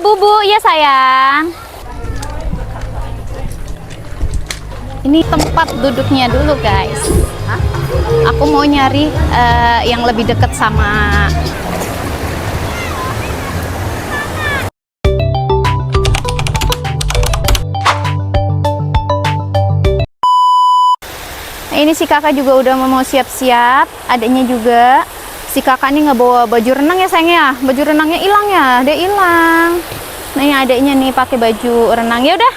Bu, ya sayang. Ini tempat duduknya dulu guys. Aku mau nyari yang lebih dekat sama ini si kakak juga udah mau siap-siap. Adiknya juga. Si kakak ini nggak bawa baju renang ya sayang ya. Baju renangnya hilang ya, dia hilang. Nah ini adiknya nih pakai baju renang. Ya udah,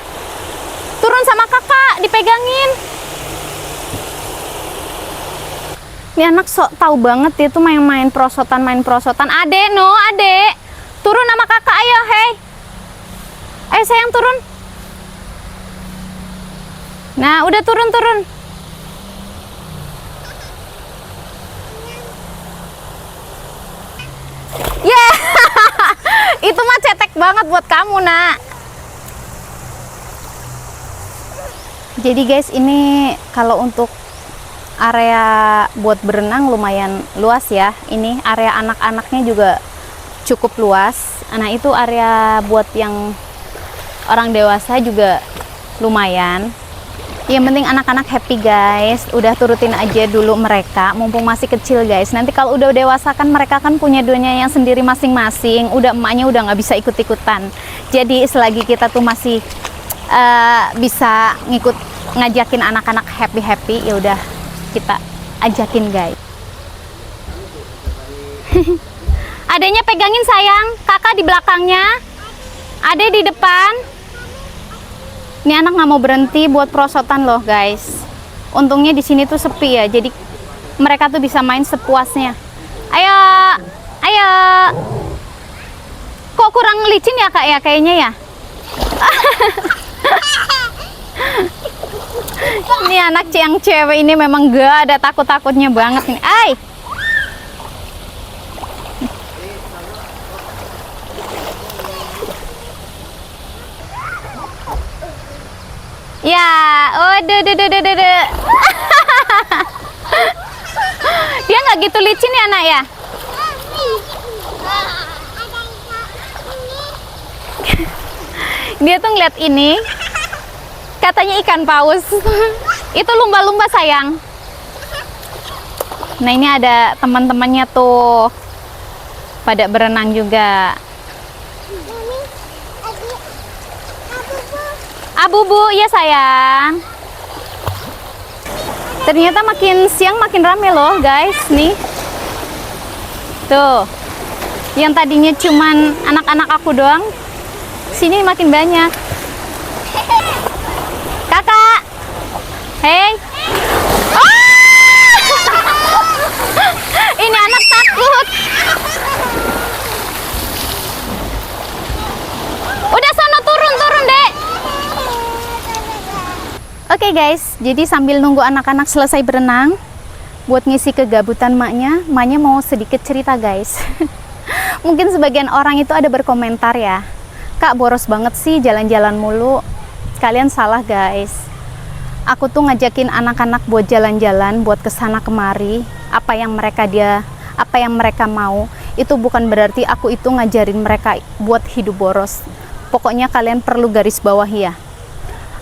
turun sama kakak, dipegangin. Ini anak sok tahu banget dia tuh main prosotan. Adek, no, adek, turun sama kakak, ayo, hei. Ayo sayang turun. Nah udah turun. Yeah, itu mah cetek banget buat kamu, nak. Jadi guys, ini kalau untuk area buat berenang lumayan luas ya. Ini area anak-anaknya juga cukup luas. Nah itu area buat yang orang dewasa juga lumayan. Yang penting anak-anak happy guys. Udah turutin aja dulu mereka, mumpung masih kecil guys. Nanti kalau udah dewasa kan mereka kan punya dunia yang sendiri masing-masing. Udah emaknya udah nggak bisa ikut-ikutan. Jadi selagi kita tuh masih bisa ngajakin anak-anak happy, ya udah kita ajakin guys. Adanya pegangin sayang, kakak di belakangnya, adek di depan. Ini anak nggak mau berhenti buat prosotan loh guys. Untungnya di sini tuh sepi ya, jadi mereka tuh bisa main sepuasnya. Ayo, ayo. Kok kurang licin ya kak ya kayaknya ya? Ini anak yang cewek ini memang gak ada takut-takutnya banget nih. Ay. Ya, oh, dia nggak gitu licin ya nak ya? Dia tuh ngeliat ini, katanya ikan paus. Itu lumba-lumba sayang. Nah ini ada teman-temannya tuh pada berenang juga. Bu, ya sayang. Ternyata makin siang makin rame loh guys nih. Tuh, yang tadinya cuman anak-anak aku doang, sini makin banyak. Kakak, hei. Oh! Ini anak takut. Udah sono turun dek. Oke guys, jadi sambil nunggu anak-anak selesai berenang, buat ngisi kegabutan maknya mau sedikit cerita guys. Mungkin sebagian orang itu ada berkomentar ya, Kak boros banget sih jalan-jalan mulu. Kalian salah guys. Aku tuh ngajakin anak-anak buat jalan-jalan, buat kesana kemari. Apa yang mereka mau, itu bukan berarti aku itu ngajarin mereka buat hidup boros. Pokoknya kalian perlu garis bawah ya.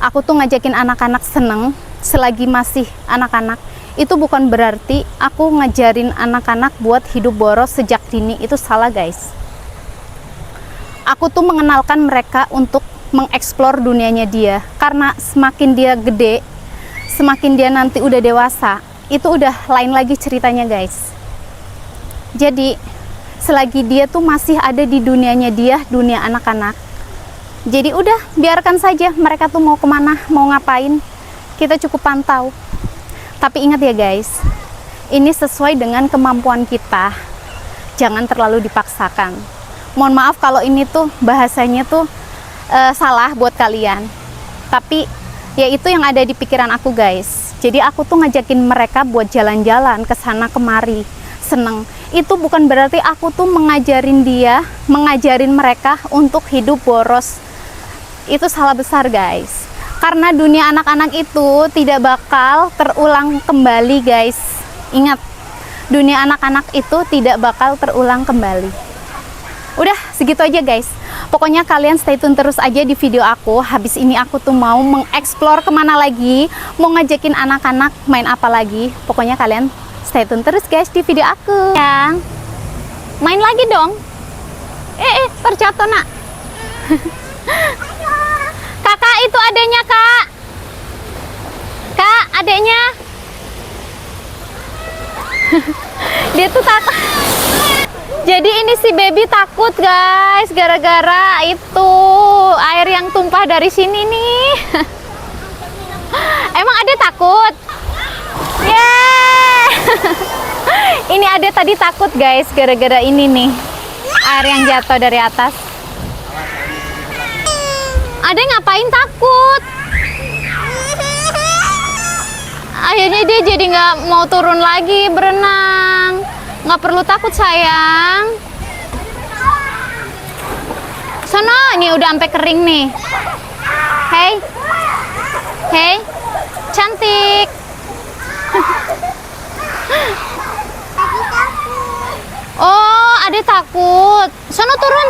Aku tuh ngajakin anak-anak seneng selagi masih anak-anak. Itu bukan berarti aku ngajarin anak-anak buat hidup boros sejak dini. Itu salah guys. Aku tuh mengenalkan mereka untuk mengeksplor dunianya dia. Karena semakin dia gede, semakin dia nanti udah dewasa, itu udah lain lagi ceritanya guys. Jadi selagi dia tuh masih ada di dunianya dia, dunia anak-anak, jadi udah biarkan saja mereka tuh mau kemana, mau ngapain, kita cukup pantau. Tapi ingat ya guys, ini sesuai dengan kemampuan kita, jangan terlalu dipaksakan. Mohon maaf kalau ini tuh bahasanya tuh salah buat kalian, tapi ya itu yang ada di pikiran aku guys. Jadi aku tuh ngajakin mereka buat jalan-jalan ke sana kemari, seneng. Itu bukan berarti aku tuh mengajarin mereka untuk hidup boros. Itu salah besar guys. Karena dunia anak-anak itu tidak bakal terulang kembali guys. Ingat, dunia anak-anak itu tidak bakal terulang kembali. Udah segitu aja guys. Pokoknya kalian stay tune terus aja di video aku. Habis ini aku tuh mau mengeksplor kemana lagi, mau ngajakin anak-anak main apa lagi. Pokoknya kalian stay tune terus guys di video aku. Yang main lagi dong. Terjatuh nak. Kakak itu adanya kak. Kak adeknya. Dia tuh takut. Jadi ini si baby takut guys, gara-gara itu air yang tumpah dari sini nih. Emang Ade takut? Yeay. Ini Ade tadi takut guys, gara-gara ini nih, air yang jatuh dari atas. Ade ngapain takut? Akhirnya dia jadi nggak mau turun lagi berenang. Nggak perlu takut sayang. Sono, ini udah sampai kering nih. Hey, hey, cantik. Oh, Ade takut. Sono turun.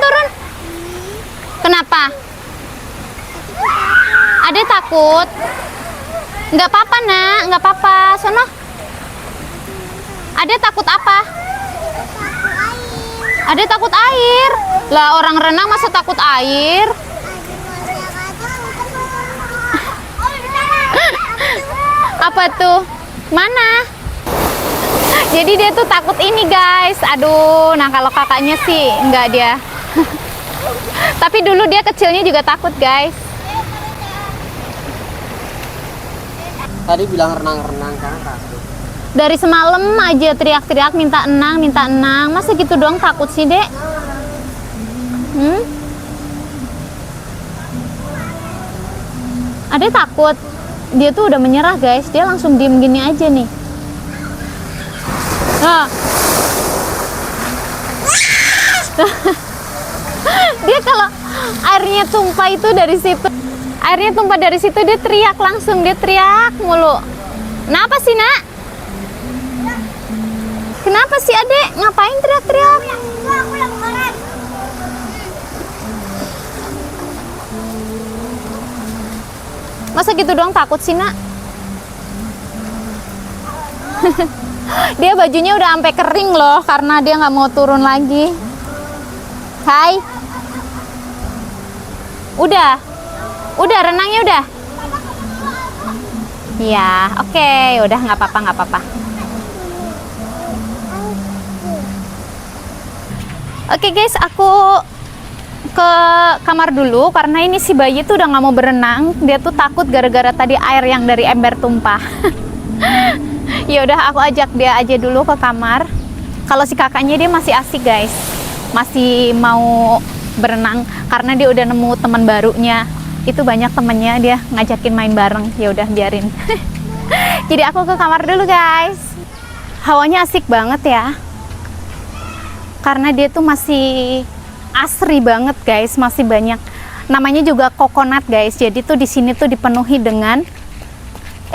Kenapa? Ade takut. Nggak apa-apa nak, nggak apa-apa. Sono. Ade takut apa? Ade takut air. Lah orang renang masa takut air? Apa tuh? Mana? Jadi dia tuh takut ini guys. Aduh, nah kalau kakaknya sih enggak dia. Tapi dulu dia kecilnya juga takut guys. Tadi bilang renang-renang kan takut. Dari semalam aja teriak-teriak minta enang. Masa gitu doang takut sih, Dek? Ade takut. Dia tuh udah menyerah, guys. Dia langsung diem gini aja nih. Nah. Dia kalau airnya tumpah itu dari situ. Airnya tumpah dari situ dia teriak langsung. Dia teriak mulu. Kenapa sih, Nak? Kenapa sih Adek? Ngapain teriak-teriak? Masa gitu doang takut sih nak? Dia bajunya udah sampai kering loh karena dia nggak mau turun lagi. Hai. Udah renangnya udah. Ya, oke, udah nggak apa-apa. Oke guys, aku ke kamar dulu karena ini si bayi tuh udah nggak mau berenang. Dia tuh takut gara-gara tadi air yang dari ember tumpah. Ya udah, aku ajak dia aja dulu ke kamar. Kalau si kakaknya dia masih asik guys, masih mau berenang karena dia udah nemu teman barunya. Itu banyak temennya, dia ngajakin main bareng. Ya udah biarin. Jadi aku ke kamar dulu guys. Hawanya asik banget ya. Karena dia tuh masih asri banget guys, masih banyak. Namanya juga coconut guys. Jadi tuh di sini tuh dipenuhi dengan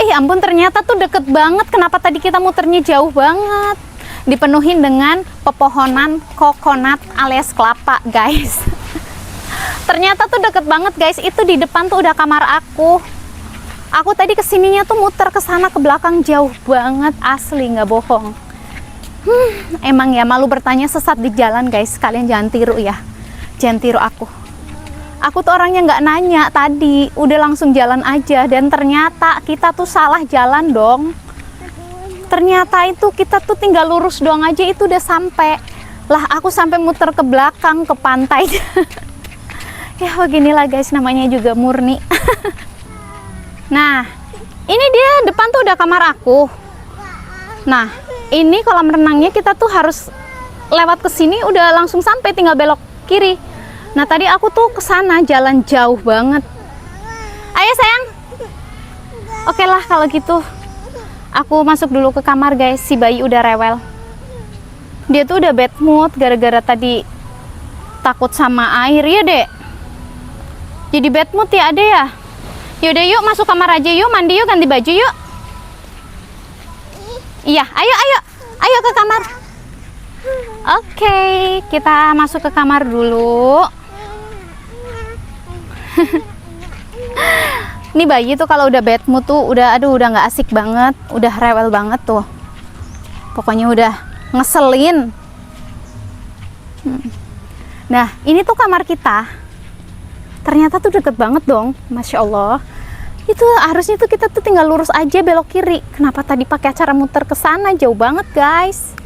ampun, ternyata tuh deket banget. Kenapa tadi kita muternya jauh banget? Dipenuhi dengan pepohonan coconut alias kelapa guys. Ternyata tuh deket banget guys. Itu di depan tuh udah kamar aku. Aku tadi kesininya tuh muter ke sana ke belakang jauh banget, asli nggak bohong. Emang ya malu bertanya sesat di jalan guys. Kalian jangan tiru ya, jangan tiru aku. Aku tuh orangnya nggak nanya tadi, udah langsung jalan aja. Dan ternyata kita tuh salah jalan dong. Ternyata itu kita tuh tinggal lurus doang aja itu udah sampai. Lah aku sampai muter ke belakang ke pantai. Ya beginilah guys, namanya juga murni. Nah ini dia depan tuh udah kamar aku. Nah ini kolam renangnya kita tuh harus lewat ke sini udah langsung sampai, tinggal belok kiri. Nah tadi aku tuh ke sana jalan jauh banget. Ayo sayang. Oke lah kalau gitu. Aku masuk dulu ke kamar guys. Si bayi udah rewel. Dia tuh udah bad mood gara-gara tadi takut sama air ya dek. Jadi bad mood ya ade ya. Yaudah yuk masuk kamar aja yuk, mandi yuk, ganti baju yuk. Iya, ayo ke kamar. Oke, kita masuk ke kamar dulu. Ini bayi tuh kalau udah bad mood tuh udah nggak asik banget, udah rewel banget tuh. Pokoknya udah ngeselin. Nah, ini tuh kamar kita. Ternyata tuh deket banget dong, Masya Allah. Itu harusnya tuh kita tuh tinggal lurus aja belok kiri. Kenapa tadi pakai acara muter ke sana? Jauh banget, guys.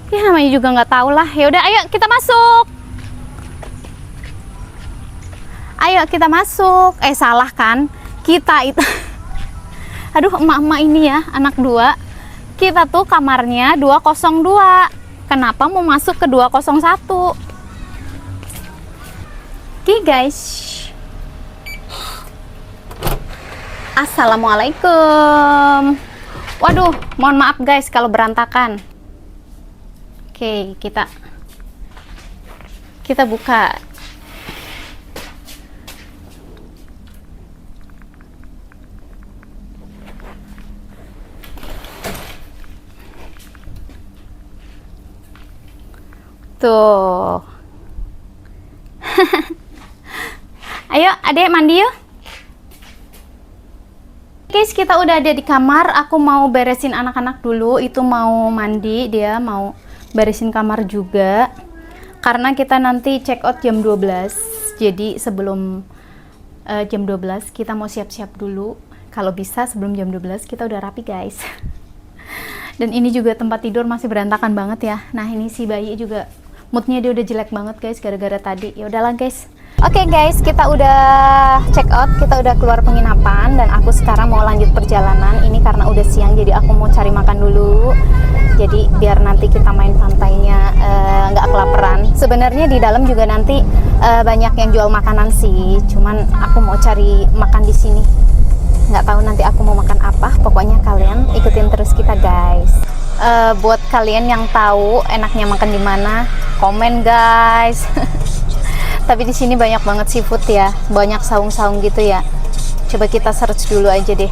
Ya namanya juga nggak tahu lah. Ya udah, ayo kita masuk. Ayo kita masuk. Salah kan? Kita itu. Aduh, emak-emak ini ya, anak 2. Kita tuh kamarnya 202. Kenapa mau masuk ke 201? Oke, guys. Assalamualaikum. Waduh, mohon maaf guys kalau berantakan. Oke, kita buka. Tuh. Ayo, Adek mandi yuk. Guys, kita udah ada di kamar. Aku mau beresin anak-anak dulu. Itu mau mandi, dia mau beresin kamar juga. Karena kita nanti check out jam 12. Jadi sebelum jam 12 kita mau siap-siap dulu. Kalau bisa sebelum jam 12 kita udah rapi, guys. Dan ini juga tempat tidur masih berantakan banget ya. Nah, ini si bayi juga moodnya dia udah jelek banget, guys, gara-gara tadi. Ya udahlah, guys. Oke, guys, kita udah check out, kita udah keluar penginapan dan aku sekarang mau lanjut perjalanan. Ini karena udah siang jadi aku mau cari makan dulu. Jadi biar nanti kita main pantainya nggak kelaparan. Sebenarnya di dalam juga nanti banyak yang jual makanan sih. Cuman aku mau cari makan di sini. Nggak tahu nanti aku mau makan apa. Pokoknya kalian ikutin terus kita, guys. Buat kalian yang tahu enaknya makan di mana, komen, guys. Tapi di sini banyak banget seafood ya, banyak saung-saung gitu ya. Coba kita search dulu aja deh.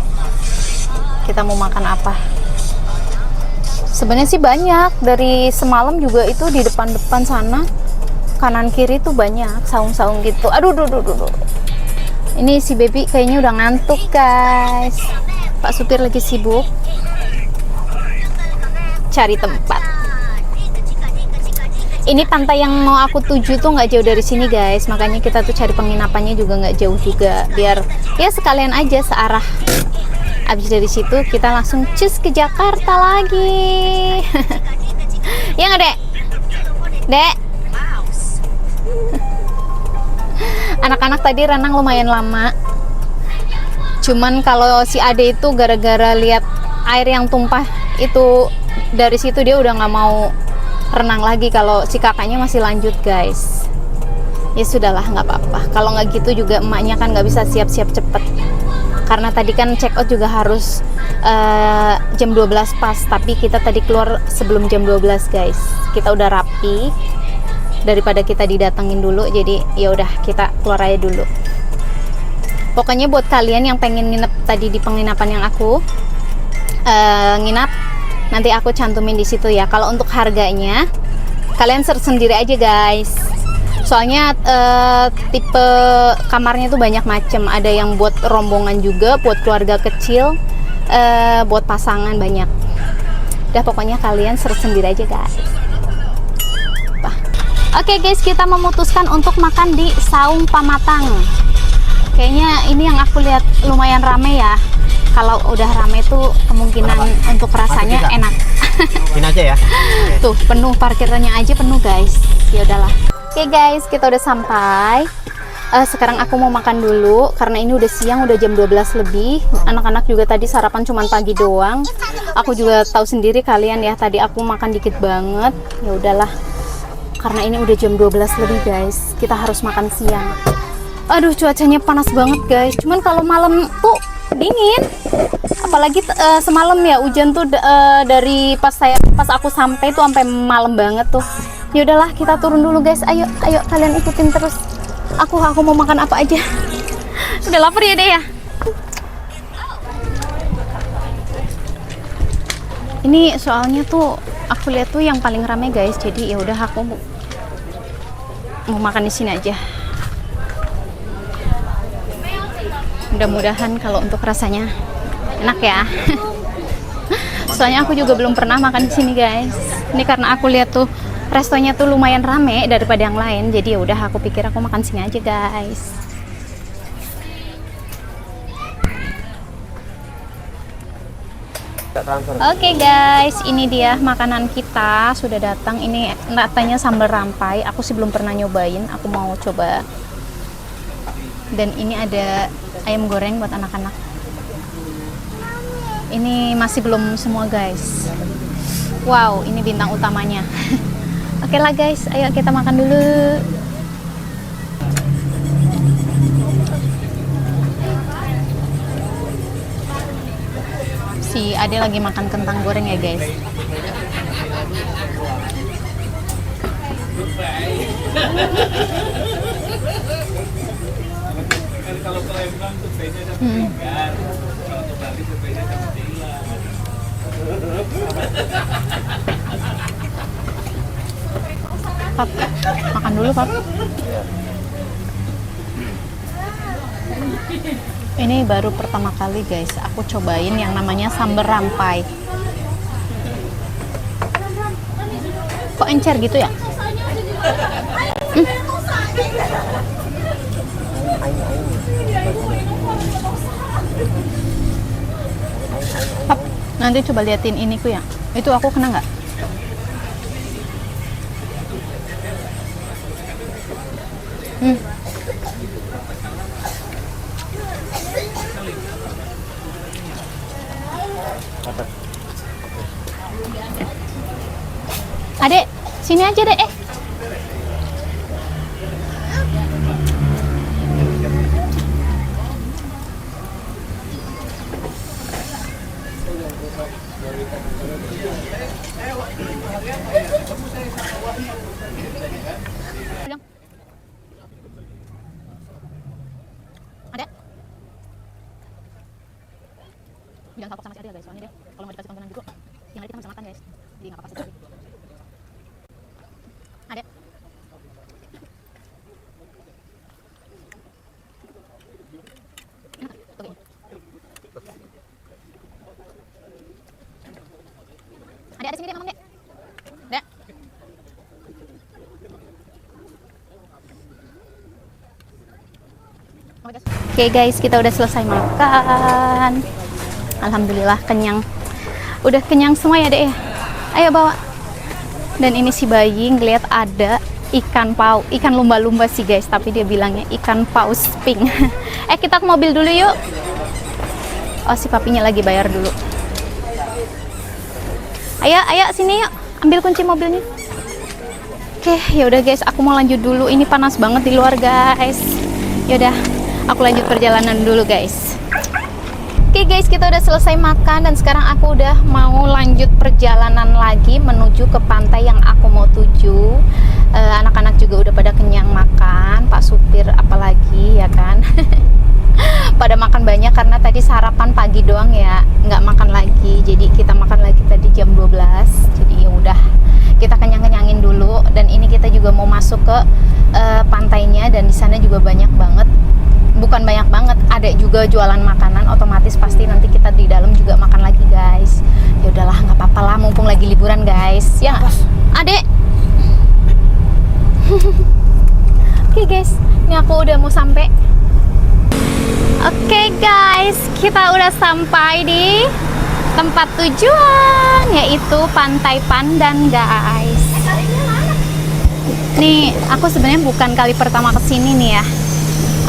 Kita mau makan apa? Sebenarnya sih banyak. Dari semalam juga itu di depan-depan sana, kanan kiri tuh banyak saung-saung gitu. Aduh, duh. Ini si baby kayaknya udah ngantuk, guys. Pak supir lagi sibuk cari tempat. Ini pantai yang mau aku tuju tuh nggak jauh dari sini, guys. Makanya kita tuh cari penginapannya juga nggak jauh juga, biar ya sekalian aja searah. Abis dari situ kita langsung cus ke Jakarta lagi. Ya nggak, Dek? Dek? Anak-anak tadi renang lumayan lama. Cuman kalau si Ade itu gara-gara lihat air yang tumpah itu dari situ dia udah nggak mau renang lagi. Kalau si kakaknya masih lanjut, guys. Ya sudahlah, nggak apa-apa. Kalau nggak gitu juga emaknya kan nggak bisa siap-siap cepet. Karena tadi kan check out juga harus jam 12 pas. Tapi kita tadi keluar sebelum jam 12, guys. Kita udah rapi. Daripada kita didatengin dulu, jadi ya udah kita keluar aja dulu. Pokoknya buat kalian yang pengen nginep tadi di penginapan yang aku nginap, nanti aku cantumin di situ ya. Kalau untuk harganya kalian search sendiri aja, guys. Soalnya tipe kamarnya tuh banyak macam. Ada yang buat rombongan juga, buat keluarga kecil, buat pasangan banyak. Udah pokoknya kalian search sendiri aja, guys. Oke, guys, kita memutuskan untuk makan di Saung Pamatang. Kayaknya ini yang aku lihat lumayan rame ya. Kalau udah rame tuh kemungkinan untuk rasanya enak. Ini aja ya. Tuh penuh, parkirannya aja penuh, guys. Ya udahlah. Oke, guys, kita udah sampai. Sekarang aku mau makan dulu karena ini udah siang, udah jam 12 lebih. Anak-anak juga tadi sarapan cuman pagi doang. Aku juga tahu sendiri kalian ya, tadi aku makan dikit banget. Ya udahlah. Karena ini udah jam 12 lebih, guys. Kita harus makan siang. Aduh, cuacanya panas banget, guys. Cuman kalau malam tuh dingin. Apalagi semalam ya hujan tuh dari pas aku sampai tuh sampai malam banget tuh. Ya udahlah, kita turun dulu, guys. Ayo kalian ikutin terus. Aku mau makan apa aja. Udah lapar ya, deh ya. Ini soalnya tuh aku lihat tuh yang paling rame, guys. Jadi ya udah aku mau makan di sini aja. Mudah-mudahan kalau untuk rasanya enak ya. Soalnya aku juga belum pernah makan di sini guys. Ini karena aku lihat tuh restonya tuh lumayan rame daripada yang lain, jadi ya udah aku pikir aku makan sini aja guys. Oke guys, ini dia makanan kita sudah datang. Ini katanya sambal rampai. Aku sih belum pernah nyobain. Aku mau coba. Dan ini ada ayam goreng buat anak-anak. Ini masih belum semua guys. Wow, ini bintang utamanya. Oke lah guys, ayo kita makan dulu. Si Ade lagi makan kentang goreng ya guys. Pap, makan dulu Pap. Ini baru pertama kali guys aku cobain yang namanya sambal rampai. Kok encer gitu ya? Pap, nanti coba liatin iniku ya. Itu aku kena nggak? Adek, sini aja deh. Adek. Jangan kapok sama si Adek guys, soalnya dia kalau mau dikasih tontonan gitu, yang ada kita bisa makan guys. Jadi nggak apa-apa sih. Adek. Adek, ada sini deh, ngomong deh. Dek. Oke guys, kita udah selesai makan. Alhamdulillah kenyang. Udah kenyang semua ya dek ya. Ayo bawa. Dan ini si bayi ngeliat ada ikan paus, ikan lumba-lumba sih guys, tapi dia bilangnya ikan paus pink. Kita ke mobil dulu yuk. Oh, si papinya lagi bayar dulu. Ayo sini yuk, ambil kunci mobilnya. Oke, ya udah guys, aku mau lanjut dulu. Ini panas banget di luar guys. Ya udah, aku lanjut perjalanan dulu guys. Oke guys, kita udah selesai makan dan sekarang aku udah mau lanjut perjalanan lagi menuju ke pantai yang aku mau tuju. Anak-anak juga udah pada kenyang makan, Pak supir apalagi ya kan. Pada makan banyak karena tadi sarapan pagi doang ya, nggak makan lagi. Jadi kita makan lagi tadi jam 12. Jadi ya udah, kita kenyang-kenyangin dulu. Dan ini kita juga mau masuk ke pantainya dan di sana juga banyak banget. Bukan banyak banget, ada juga jualan makanan, otomatis pasti nanti kita di dalam juga makan lagi guys. Ya udahlah, nggak apa-apa lah, mumpung lagi liburan guys. Ya, Adek. Oke guys, ini aku udah mau sampai. Oke guys, kita udah sampai di tempat tujuan, yaitu Pantai Pandan guys. Nih, aku sebenarnya bukan kali pertama kesini nih ya.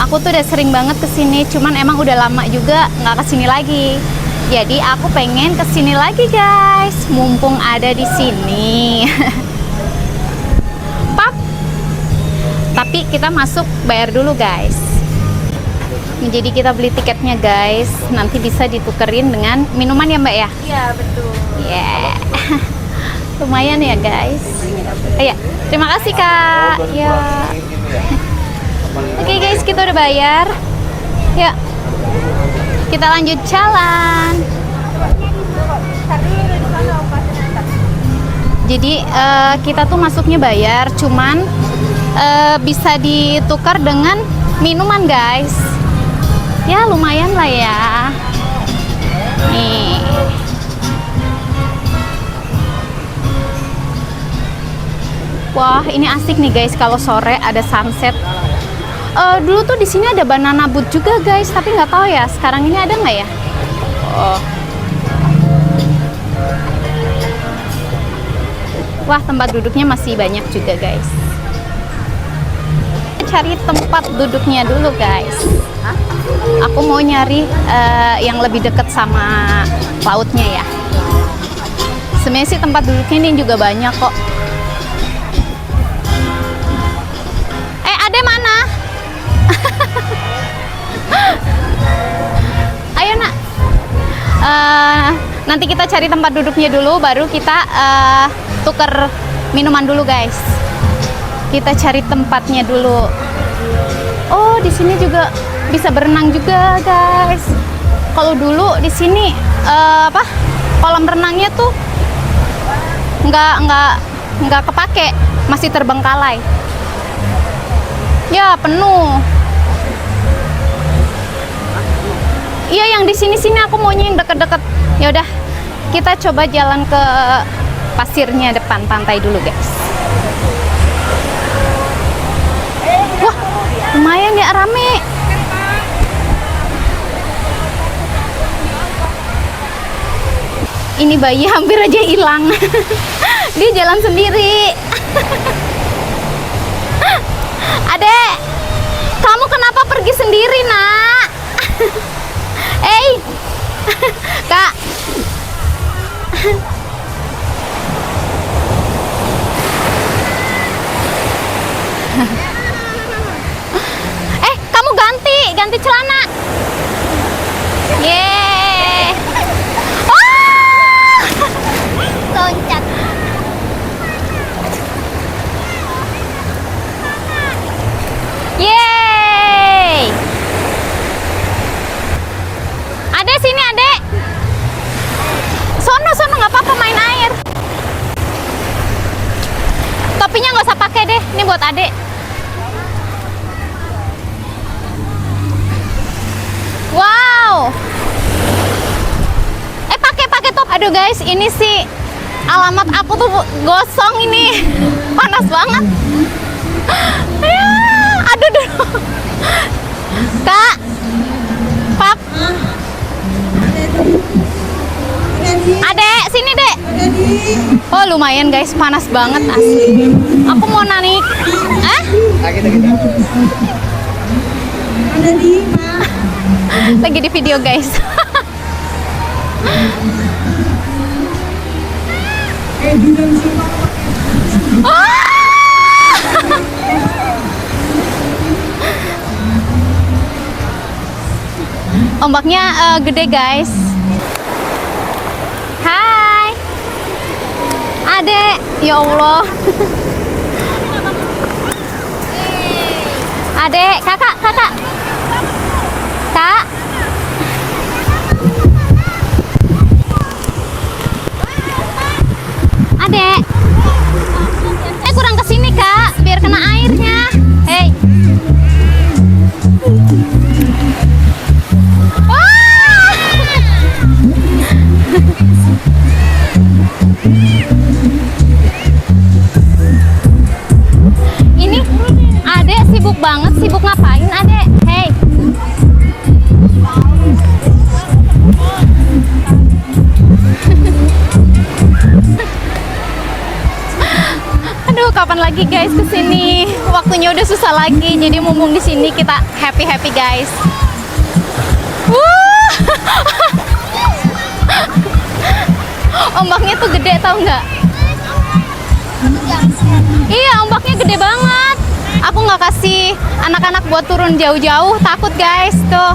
Aku tuh udah sering banget kesini, cuman emang udah lama juga nggak kesini lagi. Jadi aku pengen kesini lagi guys, mumpung ada di sini. Pap. Tapi kita masuk bayar dulu guys. Jadi kita beli tiketnya guys, nanti bisa ditukerin dengan minuman ya mbak ya? Iya betul. Yeah. Lumayan ya guys. Iya, terima kasih kak. Ya. Oke guys, kita udah bayar. Yuk, kita lanjut jalan. Jadi kita tuh masuknya bayar, cuman bisa ditukar dengan minuman guys. Ya lumayan lah ya. Nih. Wah, ini asik nih guys kalau sore ada sunset. Dulu tuh di sini ada banana boat juga guys, tapi nggak tahu ya sekarang ini ada nggak ya? Oh. Wah, tempat duduknya masih banyak juga guys. Cari tempat duduknya dulu guys. Aku mau nyari yang lebih dekat sama lautnya ya. Sebenarnya sih tempat duduknya ini juga banyak kok. Ade mana? Ayo nak. Nanti kita cari tempat duduknya dulu, baru kita tuker minuman dulu guys. Kita cari tempatnya dulu. Oh, di sini juga bisa berenang juga guys. Kalau dulu di sini kolam renangnya tuh nggak kepake, masih terbengkalai. Ya penuh. Iya yang di sini aku maunya yang deket-deket. Ya udah, kita coba jalan ke pasirnya depan pantai dulu guys. Wah, lumayan ya rame. Ini bayi hampir aja hilang. Dia jalan sendiri. Adek, kamu kenapa pergi sendiri nak? Kak. Kamu ganti celana. Yeay. Oh! Loncat. Yeay. Adek sini adek. Sono nggak apa-apa main air. Topinya nggak usah pakai deh. Ini buat adek. Wow. Pakai top. Aduh guys, ini sih alamat aku tuh gosong ini. Panas banget. Ya, aduh. Kak. Pap. Adek, sini dek. Oh lumayan guys, panas banget asli. Aku mau naik. Lagi di video guys. Ombaknya gede guys. Hai adek, ya Allah. Adek, kakak kak. Adek, kurang kesini kak, biar kena airnya. Hei. Ini adek sibuk banget, sibuk ngapain adek? Hei. Aduh, kapan lagi guys kesini? Waktunya udah susah lagi, jadi mumpung di sini kita happy guys. Ombaknya tuh gede tau nggak? Iya, ombaknya gede banget. Aku nggak kasih anak-anak buat turun jauh-jauh, takut guys tuh.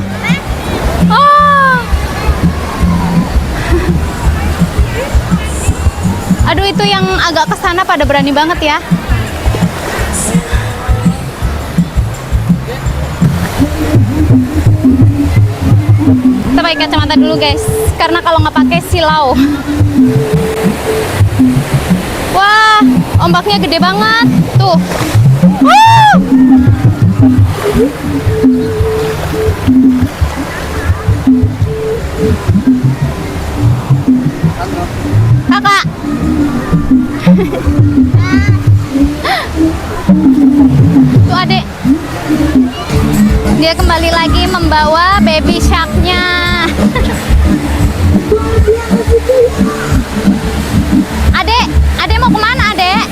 Oh. Aduh, itu yang agak kesana pada berani banget ya. Kita pakai kacamata dulu guys, karena kalau nggak pakai silau. Wah, ombaknya gede banget tuh. membawa baby shark-nya. Adek, adek mau kemana adek?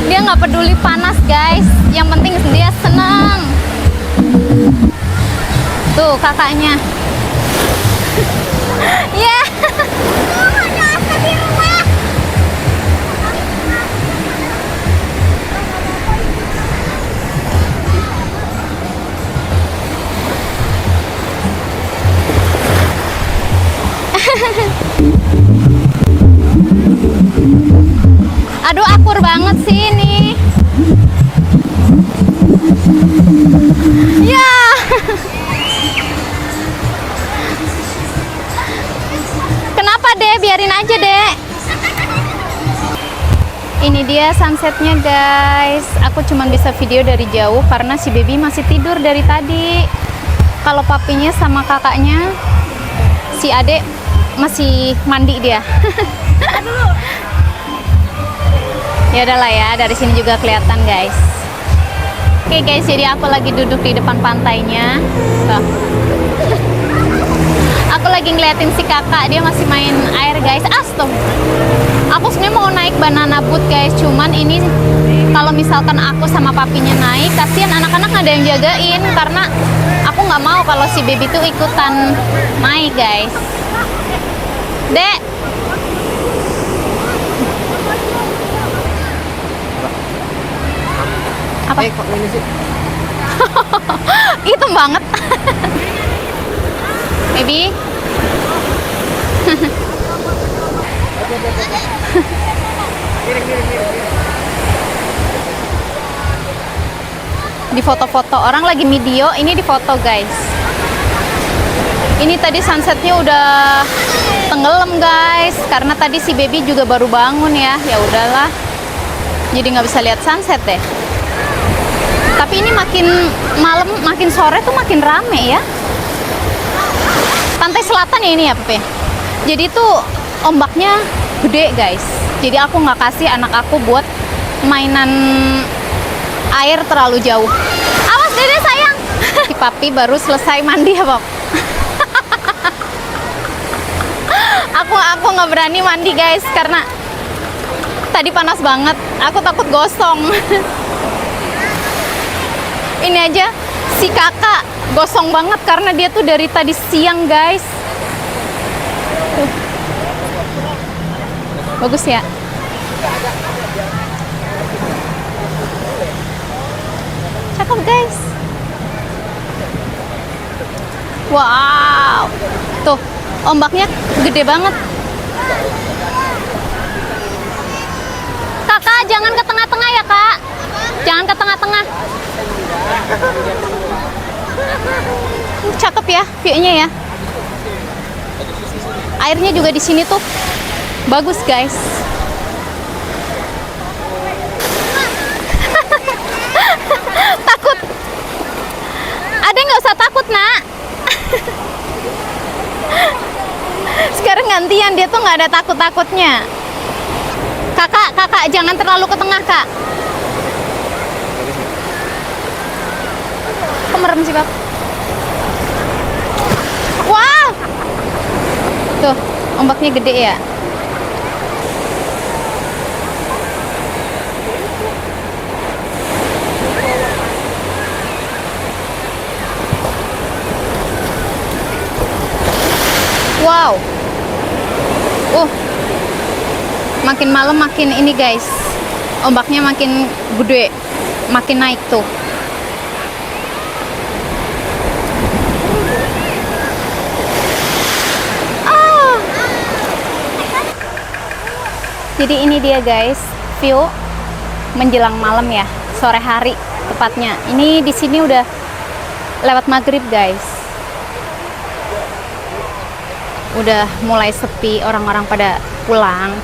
Dia nggak peduli panas guys, yang penting dia senang. Tuh kakaknya. Ya. Aduh, akur banget sih ini. Ya. Kenapa deh? Biarin aja deh. Ini dia sunsetnya guys. Aku cuma bisa video dari jauh karena si baby masih tidur dari tadi. Kalau papinya sama kakaknya, si adek masih mandi dia. Ya udahlah ya, dari sini juga kelihatan guys. Oke guys, jadi aku lagi duduk di depan pantainya. Tuh. Aku lagi ngeliatin si kakak, dia masih main air guys. Astaga. Aku sebenarnya mau naik banana boat guys, cuman ini kalau misalkan aku sama papinya naik, kasihan anak-anak nggak ada yang jagain karena aku nggak mau kalau si baby tuh ikutan naik guys. Dek. Apa? Kok ini sih? Hitam banget. Baby. Di foto-foto orang lagi video, ini di foto guys. Ini tadi sunsetnya udah tenggelam guys, karena tadi si baby juga baru bangun ya. Ya udahlah, jadi nggak bisa lihat sunset deh. Tapi ini makin malam, makin sore tuh makin rame ya. Pantai selatan ya ini ya Pepe. Jadi tuh ombaknya gede guys. Jadi aku nggak kasih anak aku buat mainan air terlalu jauh. Awas dede sayang. Si papi baru selesai mandi ya Pop. aku nggak berani mandi guys karena tadi panas banget. Aku takut gosong. Ini aja si kakak gosong banget karena dia tuh dari tadi siang guys. Tuh. Bagus ya. Cakep guys. Wow. Tuh, ombaknya gede banget. Kakak, jangan ke tengah-tengah ya, Kak. Jangan ke tengah-tengah. Cakep ya view-nya ya. Airnya juga di sini tuh bagus, guys. Takut. Ada nggak usah takut, Nak. Sekarang gantian, dia tuh nggak ada takut-takutnya. Kakak, jangan terlalu ke tengah, Kak. Kok merem sih, Bab? Wah! Tuh, ombaknya gede ya. Wow. Makin malam makin ini guys. Ombaknya makin gede, makin naik tuh. Jadi ini dia guys, view menjelang malam ya, sore hari tepatnya. Ini di sini udah lewat maghrib guys. Udah mulai sepi, orang-orang pada pulang.